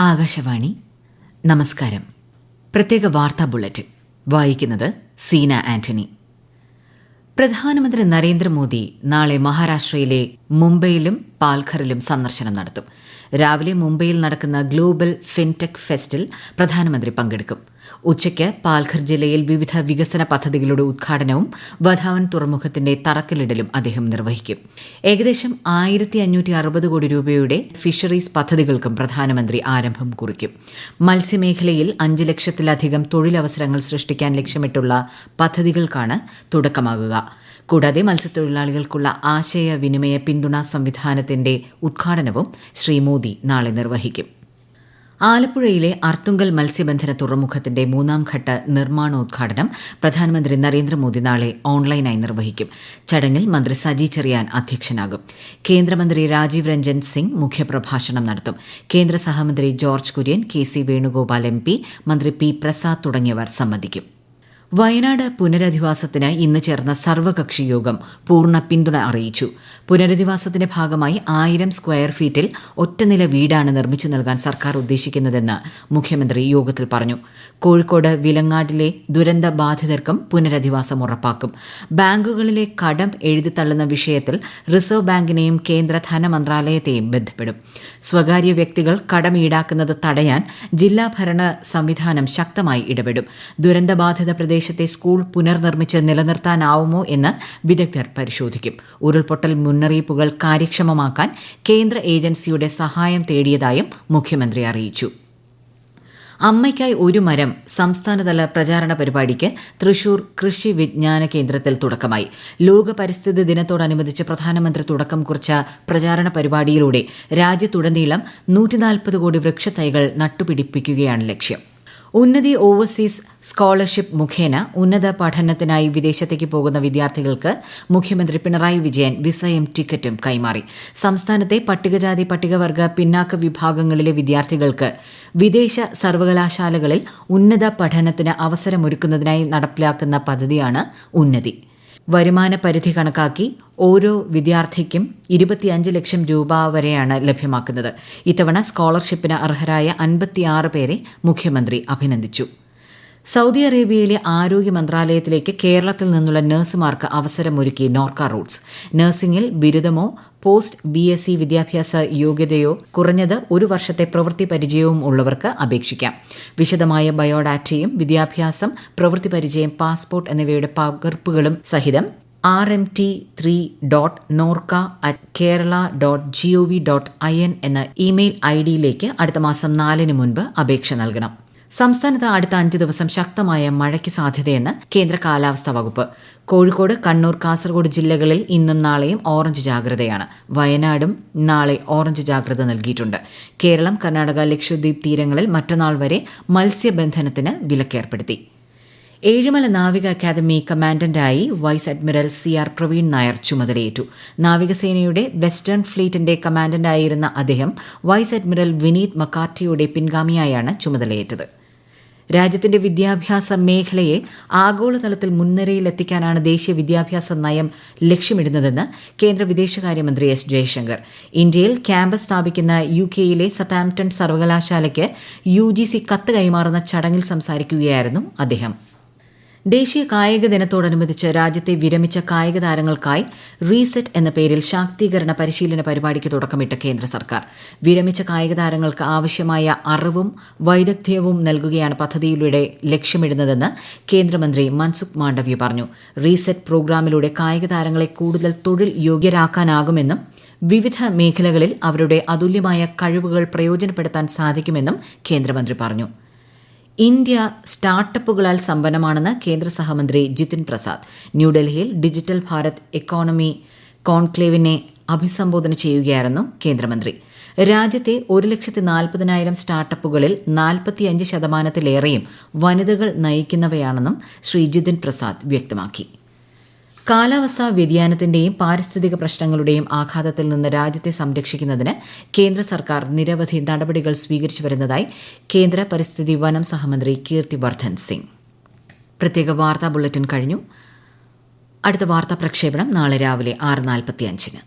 ആകാശവാണി നമസ്കാരം. പ്രത്യേക വാർത്താ ബുള്ളറ്റിൻ വായിക്കുന്നത് സീന ആന്റണി. പ്രധാനമന്ത്രി നരേന്ദ്രമോദി നാളെ മഹാരാഷ്ട്രയിലെ മുംബൈയിലും പാൽഘറിലും സന്ദർശനം നടത്തും. രാവിലെ മുംബൈയിൽ നടക്കുന്ന ഗ്ലോബൽ ഫിൻടെക് ഫെസ്റ്റിൽ പ്രധാനമന്ത്രി പങ്കെടുക്കും. ഉച്ചയ്ക്ക് പാൽഘർ ജില്ലയിൽ വിവിധ വികസന പദ്ധതികളുടെ ഉദ്ഘാടനവും വധാവൻ തുറമുഖത്തിന്റെ തറക്കല്ലിടലും അദ്ദേഹം നിർവഹിക്കും. ഏകദേശം 1560 കോടി രൂപയുടെ ഫിഷറീസ് പദ്ധതികൾക്കും പ്രധാനമന്ത്രി ആരംഭം കുറിക്കും. മത്സ്യമേഖലയിൽ 5 ലക്ഷത്തിലധികം തൊഴിലവസരങ്ങൾ സൃഷ്ടിക്കാൻ ലക്ഷ്യമിട്ടുള്ള പദ്ധതികൾക്കാണ് തുടക്കമാകുക. കൂടാതെ മത്സ്യത്തൊഴിലാളികൾക്കുള്ള ആശയവിനിമയ പിന്തുണാ സംവിധാനത്തിന്റെ ഉദ്ഘാടനവും ശ്രീ മോദി നാളെ നിർവഹിക്കും. ആലപ്പുഴയിലെ അർത്തുങ്കൽ മത്സ്യബന്ധന തുറമുഖത്തിന്റെ 3ാം ഘട്ട നിർമ്മാണോദ്ഘാടനം പ്രധാനമന്ത്രി നരേന്ദ്രമോദി നാളെ ഓൺലൈനായി നിർവഹിക്കും. ചടങ്ങിൽ മന്ത്രി സജി ചെറിയാൻ അധ്യക്ഷനാകും. കേന്ദ്രമന്ത്രി രാജീവ് രഞ്ജൻ സിംഗ് മുഖ്യപ്രഭാഷണം നടത്തും. കേന്ദ്ര സഹമന്ത്രി George Kurian, KC Venugopal MP, മന്ത്രി P. പ്രസാദ് തുടങ്ങിയവർ സംബന്ധിക്കും. വയനാട് പുനരധിവാസത്തിന് ഇന്ന് ചേർന്ന സർവകക്ഷി യോഗം പൂർണ്ണ പിന്തുണ അറിയിച്ചു. പുനരധിവാസത്തിന്റെ ഭാഗമായി 1000 സ്ക്വയർ ഫീറ്റിൽ ഒറ്റനില വീടാണ് നിർമ്മിച്ചു നൽകാൻ സർക്കാർ ഉദ്ദേശിക്കുന്നതെന്ന് മുഖ്യമന്ത്രി യോഗത്തിൽ പറഞ്ഞു. കോഴിക്കോട് വിലങ്ങാടിലെ ദുരന്ത ബാധിതർക്കും പുനരധിവാസം ഉറപ്പാക്കും. ബാങ്കുകളിലെ കടം എഴുതിത്തള്ളുന്ന വിഷയത്തിൽ റിസർവ് ബാങ്കിനെയും കേന്ദ്ര ധനമന്ത്രാലയത്തെയും ബന്ധപ്പെടും. സ്വകാര്യ വ്യക്തികൾ കടം ഈടാക്കുന്നത് തടയാൻ ജില്ലാ ഭരണ സംവിധാനം ശക്തമായി ഇടപെടും. ദുരന്തബാധിത പ്രദേശത്തെ സ്കൂൾ പുനർനിർമ്മിച്ച് നിലനിർത്താനാവുമോ എന്ന് വിദഗ്ധർ പരിശോധിക്കും. ഉരുൾപൊട്ടൽ മുന്നറിയിപ്പുകൾ കാര്യക്ഷമമാക്കാൻ കേന്ദ്ര ഏജൻസിയുടെ സഹായം തേടിയതായും മുഖ്യമന്ത്രി അറിയിച്ചു. അമ്മയ്ക്കായി ഒരു മരം സംസ്ഥാനതല പ്രചാരണ പരിപാടിക്ക് തൃശൂർ കൃഷി വിജ്ഞാന കേന്ദ്രത്തിൽ തുടക്കമായി. ലോക പരിസ്ഥിതി ദിനത്തോടനുബന്ധിച്ച് പ്രധാനമന്ത്രി തുടക്കം കുറിച്ച പ്രചാരണ പരിപാടിയിലൂടെ രാജ്യത്തുടനീളം 140 കോടി വൃക്ഷത്തൈകൾ നട്ടുപിടിപ്പിക്കുകയാണ് ലക്ഷ്യം. ഉന്നതി ഓവർസീസ് സ്കോളർഷിപ്പ് മുഖേന ഉന്നത പഠനത്തിനായി വിദേശത്തേക്ക് പോകുന്ന വിദ്യാർത്ഥികൾക്ക് മുഖ്യമന്ത്രി പിണറായി വിജയൻ വിസയും ടിക്കറ്റും കൈമാറി. സംസ്ഥാനത്തെ പട്ടികജാതി പട്ടികവർഗ പിന്നാക്ക വിഭാഗങ്ങളിലെ വിദ്യാർത്ഥികൾക്ക് വിദേശ സർവകലാശാലകളിൽ ഉന്നത പഠനത്തിന് അവസരമൊരുക്കുന്നതിനായി നടപ്പിലാക്കുന്ന പദ്ധതിയാണ് ഉന്നതി. വരുമാന പരിധി കണക്കാക്കി ഓരോ വിദ്യാർത്ഥിക്കും 25 ലക്ഷം രൂപ വരെയാണ് ലഭ്യമാക്കുന്നത്. ഇത്തവണ സ്കോളർഷിപ്പിന് അർഹരായ 56 പേരെ മുഖ്യമന്ത്രി അഭിനന്ദിച്ചു. സൗദി അറേബ്യയിലെ ആരോഗ്യ മന്ത്രാലയത്തിലേക്ക് കേരളത്തിൽ നിന്നുള്ള നഴ്സുമാർക്ക് അവസരമൊരുക്കി നോർക്ക റൂട്ട്സ്. നഴ്സിംഗിൽ ബിരുദമോ പോസ്റ്റ് BSc വിദ്യാഭ്യാസ യോഗ്യതയോ കുറഞ്ഞത് 1 വർഷത്തെ പ്രവൃത്തി പരിചയവും ഉള്ളവർക്ക് അപേക്ഷിക്കാം. വിശദമായ ബയോഡാറ്റയും വിദ്യാഭ്യാസം, പ്രവൃത്തി പരിചയം, പാസ്പോർട്ട് എന്നിവയുടെ പകർപ്പുകളും സഹിതം rmt3.norca@kerala.gov.in എന്ന ഇമെയിൽ IDയിലേക്ക് അടുത്ത മാസം 4 മുൻപ് അപേക്ഷ നൽകണം. സംസ്ഥാനത്ത് അടുത്ത 5 ദിവസം ശക്തമായ മഴയ്ക്ക് സാധ്യതയെന്ന് കേന്ദ്ര കാലാവസ്ഥാ വകുപ്പ്. കോഴിക്കോട്, കണ്ണൂർ, കാസർഗോഡ് ജില്ലകളിൽ ഇന്നും നാളെയും ഓറഞ്ച് ജാഗ്രതയാണ്. വയനാടും നാളെ ഓറഞ്ച് ജാഗ്രത നൽകിയിട്ടുണ്ട്. കേരളം, കർണാടക, ലക്ഷദ്വീപ് തീരങ്ങളിൽ മറ്റന്നാൾ വരെ മത്സ്യബന്ധനത്തിന് വിലക്കേർപ്പെടുത്തി. ഏഴിമല നാവിക അക്കാദമി കമാൻഡന്റായി vice admiral CR Praveen Nair ചുമതലയേറ്റു. നാവികസേനയുടെ വെസ്റ്റേൺ ഫ്ലീറ്റിന്റെ കമാൻഡന്റായിരുന്ന അദ്ദേഹം വൈസ് അഡ്മിറൽ വിനീത് മക്കാർട്ടിയുടെ പിൻഗാമിയായാണ് ചുമതലയേറ്റത്. രാജ്യത്തിന്റെ വിദ്യാഭ്യാസ മേഖലയെ ആഗോളതലത്തിൽ മുൻനിരയിലെത്തിക്കാനാണ് ദേശീയ വിദ്യാഭ്യാസ നയം ലക്ഷ്യമിടുന്നതെന്ന് കേന്ദ്ര വിദേശകാര്യമന്ത്രി S. ജയശങ്കർ. ഇന്ത്യയിൽ ക്യാമ്പസ് സ്ഥാപിക്കുന്ന UKയിലെ സതാംപ്ടൺ സർവകലാശാലയ്ക്ക് UGC കത്ത് കൈമാറുന്ന ചടങ്ങിൽ സംസാരിക്കുകയായിരുന്നു അദ്ദേഹം. ദേശീയ കായിക ദിനത്തോടനുബന്ധിച്ച് രാജ്യത്തെ വിരമിച്ച കായിക താരങ്ങൾക്കായി റീസെറ്റ് എന്ന പേരിൽ ശാക്തീകരണ പരിശീലന പരിപാടിക്ക് തുടക്കമിട്ട കേന്ദ്ര സർക്കാർ. വിരമിച്ച കായിക താരങ്ങൾക്ക് ആവശ്യമായ അറിവും വൈദഗ്ധ്യവും നൽകുകയാണ് പദ്ധതിയിലൂടെ ലക്ഷ്യമിടുന്നതെന്ന് കേന്ദ്രമന്ത്രി മൻസുഖ് മാണ്ഡവ്യ പറഞ്ഞു. റീസെറ്റ് പ്രോഗ്രാമിലൂടെ കായിക താരങ്ങളെ കൂടുതൽ തൊഴിൽ യോഗ്യരാക്കാനാകുമെന്നും വിവിധ മേഖലകളിൽ അവരുടെ അതുല്യമായ കഴിവുകൾ പ്രയോജനപ്പെടുത്താൻ സാധിക്കുമെന്നും കേന്ദ്രമന്ത്രി പറഞ്ഞു. ഇന്ത്യ സ്റ്റാർട്ടപ്പുകളാൽ സമ്പന്നമാണെന്ന് കേന്ദ്ര സഹമന്ത്രി ജിതിൻ പ്രസാദ്. ന്യൂഡൽഹിയിൽ ഡിജിറ്റൽ ഭാരത് എക്കോണമി കോൺക്ലേവിനെ അഭിസംബോധന ചെയ്യുകയായിരുന്നു കേന്ദ്രമന്ത്രി. രാജ്യത്തെ 1,40,000 സ്റ്റാർട്ടപ്പുകളിൽ 45% വനിതകൾ നയിക്കുന്നവയാണെന്നും ശ്രീ ജിതിൻ പ്രസാദ് വ്യക്തമാക്കി. കാലാവസ്ഥാ വ്യതിയാനത്തിന്റെയും പാരിസ്ഥിതിക പ്രശ്നങ്ങളുടെയും ആഘാതത്തിൽ നിന്ന് രാജ്യത്തെ സംരക്ഷിക്കുന്നതിന് കേന്ദ്ര സർക്കാർ നിരവധി നടപടികൾ സ്വീകരിച്ചു വരുന്നതായി കേന്ദ്ര പരിസ്ഥിതി വനം സഹമന്ത്രി കീർത്തിവർദ്ധൻ സിംഗ്. പ്രത്യേക വാർത്താ ബുള്ളറ്റിൻ കഴിഞ്ഞു. അടുത്ത വാർത്താ പ്രക്ഷേപണം നാളെ രാവിലെ 6:45.